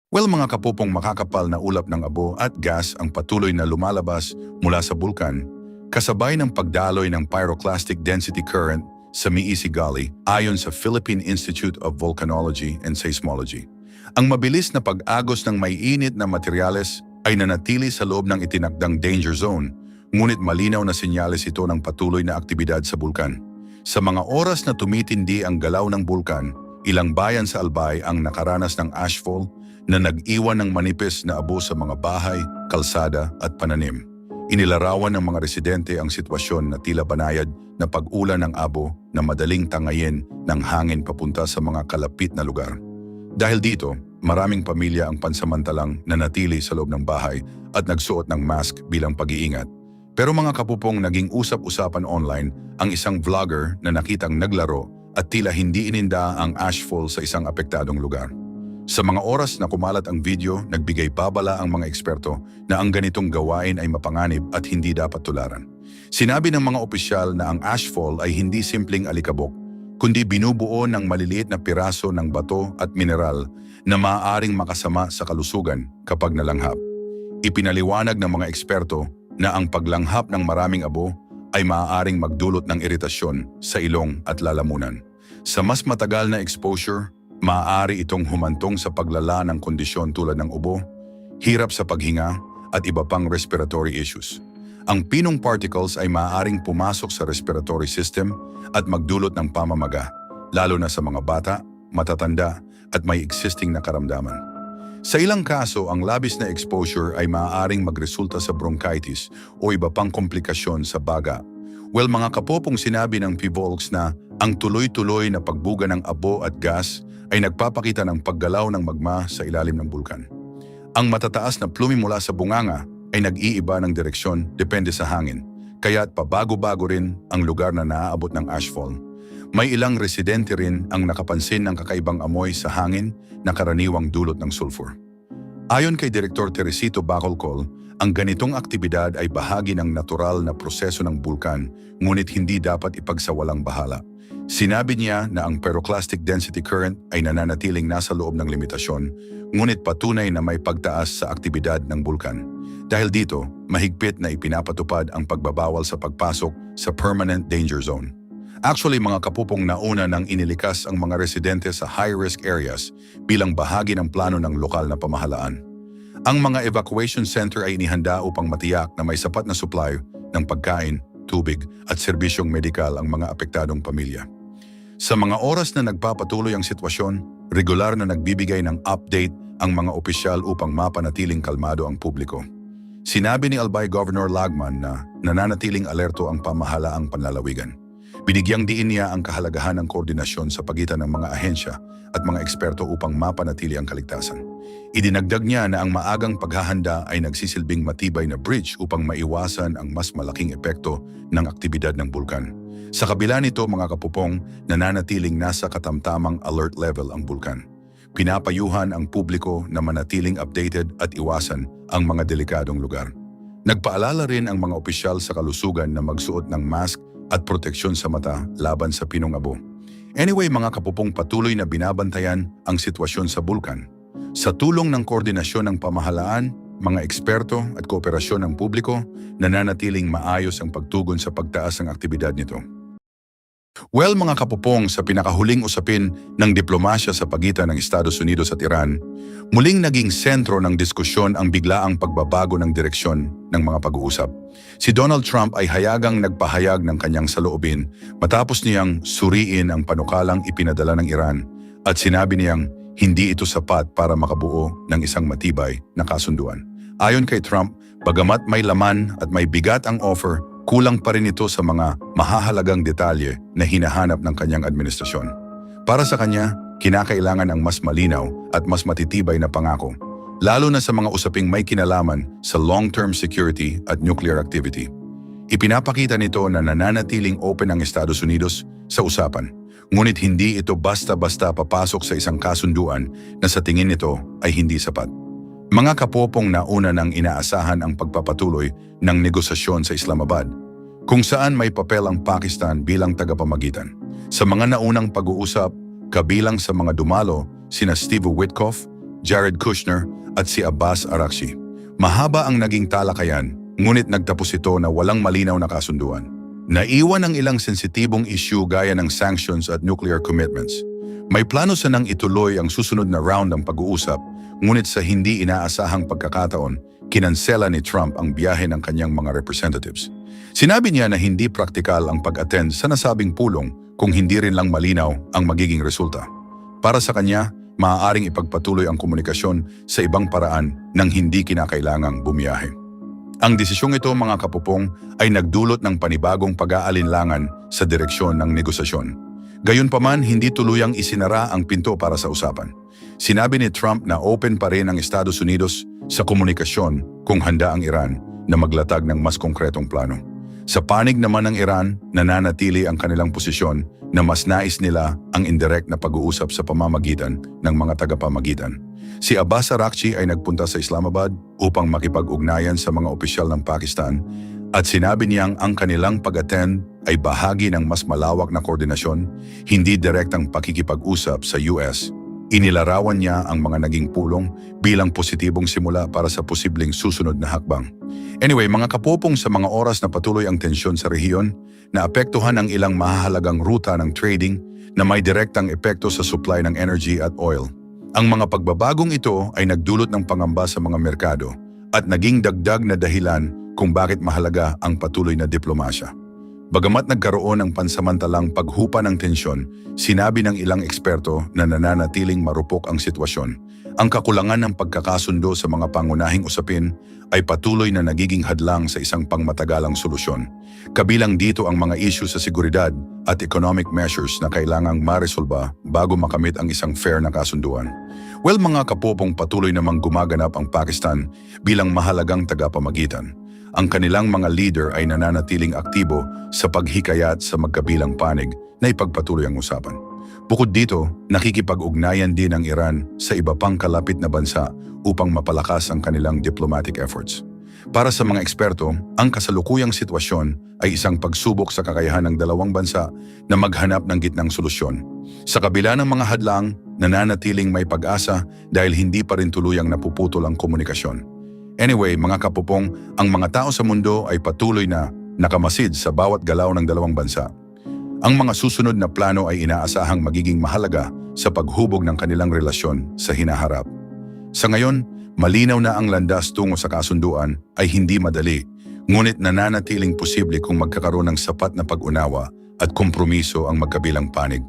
Well, mga kapupong, makakapal na ulap ng abo at gas ang patuloy na lumalabas mula sa bulkan, kasabay ng pagdaloy ng pyroclastic density current sa Miisi Gully ayon sa Philippine Institute of Volcanology and Seismology. Ang mabilis na pag-agos ng may init na materyales ay nanatili sa loob ng itinakdang danger zone, ngunit malinaw na senyales ito ng patuloy na aktibidad sa bulkan. Sa mga oras na tumitindi ang galaw ng bulkan, ilang bayan sa Albay ang nakaranas ng ashfall na nag-iwan ng manipis na abo sa mga bahay, kalsada at pananim. Inilarawan ng mga residente ang sitwasyon na tila banayad na pag-ulan ng abo na madaling tangayin ng hangin papunta sa mga kalapit na lugar. Dahil dito, maraming pamilya ang pansamantalang nanatili sa loob ng bahay at nagsuot ng mask bilang pag-iingat. Pero mga kapupong, naging usap-usapan online ang isang vlogger na nakitang naglaro at tila hindi ininda ang ashfall sa isang apektadong lugar. Sa mga oras na kumalat ang video, nagbigay babala ang mga eksperto na ang ganitong gawain ay mapanganib at hindi dapat tularan. Sinabi ng mga opisyal na ang ashfall ay hindi simpleng alikabok, kundi binubuo ng maliliit na piraso ng bato at mineral na maaaring makasama sa kalusugan kapag nalanghap. Ipinaliwanag ng mga eksperto na ang paglanghap ng maraming abo ay maaaring magdulot ng iritasyon sa ilong at lalamunan. Sa mas matagal na exposure, maaari itong humantong sa paglala ng kondisyon tulad ng ubo, hirap sa paghinga at iba pang respiratory issues. Ang pinong particles ay maaaring pumasok sa respiratory system at magdulot ng pamamaga, lalo na sa mga bata, matatanda at may existing na karamdaman. Sa ilang kaso, ang labis na exposure ay maaaring magresulta sa bronchitis o iba pang komplikasyon sa baga. Well, mga kapopong, sinabi ng PHIVOLCS na ang tuloy-tuloy na pagbuga ng abo at gas ay nagpapakita ng paggalaw ng magma sa ilalim ng bulkan. Ang matataas na plumi mula sa bunganga ay nag-iiba ng direksyon depende sa hangin, kaya't pabago-bago rin ang lugar na naaabot ng ashfall. May ilang residente rin ang nakapansin ng kakaibang amoy sa hangin na karaniwang dulot ng sulfur. Ayon kay Direktor Teresito Bacolcol, ang ganitong aktibidad ay bahagi ng natural na proseso ng bulkan, ngunit hindi dapat ipagsawalang bahala. Sinabi niya na ang pyroclastic density current ay nananatiling nasa loob ng limitasyon, ngunit patunay na may pagtaas sa aktibidad ng bulkan. Dahil dito, mahigpit na ipinapatupad ang pagbabawal sa pagpasok sa permanent danger zone. Actually, mga kapupong, nauna nang inilikas ang mga residente sa high-risk areas bilang bahagi ng plano ng lokal na pamahalaan. Ang mga evacuation center ay inihanda upang matiyak na may sapat na supply ng pagkain, tubig at serbisyong medikal ang mga apektadong pamilya. Sa mga oras na nagpapatuloy ang sitwasyon, regular na nagbibigay ng update ang mga opisyal upang mapanatiling kalmado ang publiko. Sinabi ni Albay Governor Lagman na nananatiling alerto ang pamahalaang panlalawigan. Binigyang diin niya ang kahalagahan ng koordinasyon sa pagitan ng mga ahensya at mga eksperto upang mapanatili ang kaligtasan. Idinagdag niya na ang maagang paghahanda ay nagsisilbing matibay na bridge upang maiwasan ang mas malaking epekto ng aktibidad ng bulkan. Sa kabila nito, mga kapupong, nananatiling nasa katamtamang alert level ang bulkan. Pinapayuhan ang publiko na manatiling updated at iwasan ang mga delikadong lugar. Nagpaalala rin ang mga opisyal sa kalusugan na magsuot ng mask at proteksyon sa mata laban sa pinong abo. Anyway, mga kapupong, patuloy na binabantayan ang sitwasyon sa bulkan. Sa tulong ng koordinasyon ng pamahalaan, mga eksperto at kooperasyon ng publiko, nananatiling maayos ang pagtugon sa pagtaas ng aktibidad nito. Well, mga kapupong, sa pinakahuling usapin ng diplomasya sa pagitan ng Estados Unidos at Iran, muling naging sentro ng diskusyon ang biglaang pagbabago ng direksyon ng mga pag-uusap. Si Donald Trump ay hayagang nagpahayag ng kanyang saloobin matapos niyang suriin ang panukalang ipinadala ng Iran at sinabi niyang hindi ito sapat para makabuo ng isang matibay na kasunduan. Ayon kay Trump, bagamat may laman at may bigat ang offer, kulang pa rin ito sa mga mahahalagang detalye na hinahanap ng kanyang administrasyon. Para sa kanya, kinakailangan ang mas malinaw at mas matitibay na pangako, lalo na sa mga usaping may kinalaman sa long-term security at nuclear activity. Ipinapakita nito na nananatiling open ang Estados Unidos sa usapan, ngunit hindi ito basta-basta papasok sa isang kasunduan na sa tingin nito ay hindi sapat. Mga kapopong, nauna nang inaasahan ang pagpapatuloy ng negosasyon sa Islamabad, kung saan may papel ang Pakistan bilang tagapamagitan. Sa mga naunang pag-uusap, kabilang sa mga dumalo sina Steve Witkoff, Jared Kushner at si Abbas Araghchi. Mahaba ang naging talakayan, ngunit nagtapos ito na walang malinaw na kasunduan. Naiwan ang ilang sensitibong issue gaya ng sanctions at nuclear commitments. May plano sanang ituloy ang susunod na round ng pag-uusap, ngunit sa hindi inaasahang pagkakataon, kinansela ni Trump ang biyahe ng kanyang mga representatives. Sinabi niya na hindi praktikal ang pag-attend sa nasabing pulong kung hindi rin lang malinaw ang magiging resulta. Para sa kanya, maaaring ipagpatuloy ang komunikasyon sa ibang paraan nang hindi kinakailangang bumiyahe. Ang desisyong ito, mga kapupong, ay nagdulot ng panibagong pag-aalinlangan sa direksyon ng negosasyon. Gayunpaman, hindi tuluyang isinara ang pinto para sa usapan. Sinabi ni Trump na open pa rin ang Estados Unidos sa komunikasyon kung handa ang Iran na maglatag ng mas konkretong plano. Sa panig naman ng Iran, nananatili ang kanilang posisyon na mas nais nila ang indirect na pag-uusap sa pamamagitan ng mga tagapamagitan. Si Abbas Araghchi ay nagpunta sa Islamabad upang makipag-ugnayan sa mga opisyal ng Pakistan at sinabi niyang ang kanilang pag-attend ay bahagi ng mas malawak na koordinasyon, hindi direktang pakikipag-usap sa US. Inilarawan niya ang mga naging pulong bilang positibong simula para sa posibleng susunod na hakbang. Anyway, mga kapopong, sa mga oras na patuloy ang tensyon sa rehiyon, naapektuhan ang ilang mahahalagang ruta ng trading na may direktang epekto sa supply ng energy at oil. Ang mga pagbabagong ito ay nagdulot ng pangamba sa mga merkado at naging dagdag na dahilan kung bakit mahalaga ang patuloy na diplomasya. Bagamat nagkaroon ng pansamantalang paghupa ng tensyon, sinabi ng ilang eksperto na nananatiling marupok ang sitwasyon. Ang kakulangan ng pagkakasundo sa mga pangunahing usapin ay patuloy na nagiging hadlang sa isang pangmatagalang solusyon. Kabilang dito ang mga issue sa seguridad at economic measures na kailangang maresolba bago makamit ang isang fair na kasunduan. Well, mga kapopong, patuloy namang gumaganap ang Pakistan bilang mahalagang tagapamagitan. Ang kanilang mga leader ay nananatiling aktibo sa paghikayat sa magkabilang panig na ipagpatuloy ang usapan. Bukod dito, nakikipag-ugnayan din ang Iran sa iba pang kalapit na bansa upang mapalakas ang kanilang diplomatic efforts. Para sa mga eksperto, ang kasalukuyang sitwasyon ay isang pagsubok sa kakayahan ng dalawang bansa na maghanap ng gitnang solusyon. Sa kabila ng mga hadlang, nananatiling may pag-asa dahil hindi pa rin tuluyang napuputol ang komunikasyon. Anyway, mga kapupong, ang mga tao sa mundo ay patuloy na nakamasid sa bawat galaw ng dalawang bansa. Ang mga susunod na plano ay inaasahang magiging mahalaga sa paghubog ng kanilang relasyon sa hinaharap. Sa ngayon, malinaw na ang landas tungo sa kasunduan ay hindi madali, ngunit nananatiling posible kung magkakaroon ng sapat na pag-unawa at kompromiso ang magkabilang panig.